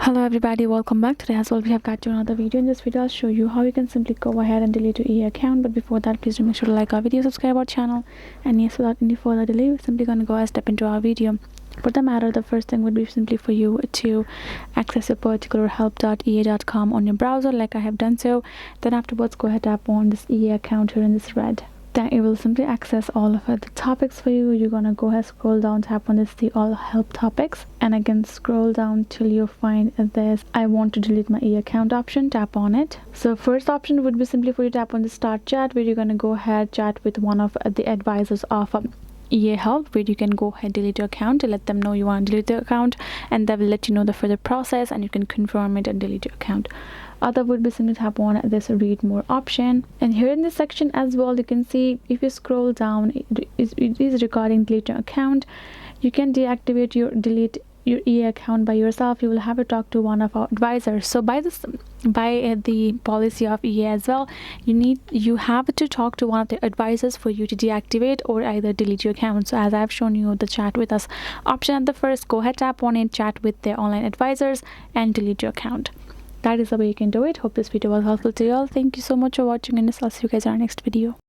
Hello everybody, welcome back. Today as well we have got you another video. In this video I'll show you how you can simply go ahead and delete your EA account. But before that, please do make sure to like our video, subscribe our channel, and yes, without any further delay, we're simply going to go ahead and step into our video. For the matter, the first thing would be simply for you to access a particular help.ea.com on your browser, like I have done so. Then afterwards, go ahead, tap on this EA account here in this red. Then it will simply access all of the topics for you. You're gonna go ahead, scroll down, tap on this the all help topics, and again scroll down till you find this I want to delete my EA account option. Tap on it. So first option would be simply for you to tap on the start chat, where you're gonna go ahead, chat with one of the advisors of EA help, where you can go ahead, delete your account, let them know you want to delete the account, and they will let you know the further process, and you can confirm it and delete your account. Other would be simply tap on this read more option, and here in this section as well, you can see if you scroll down, it is regarding delete your account. You can deactivate your delete your EA account by yourself. You will have to talk to one of our advisors. So by the policy of EA as well, you have to talk to one of the advisors for you to deactivate or either delete your account. So as I've shown you the chat with us option at the first, go ahead, tap on it, chat with their online advisors, and delete your account. That is the way you can do it. Hope this video was helpful to you all. Thank you so much for watching, and I'll see you guys in our next video.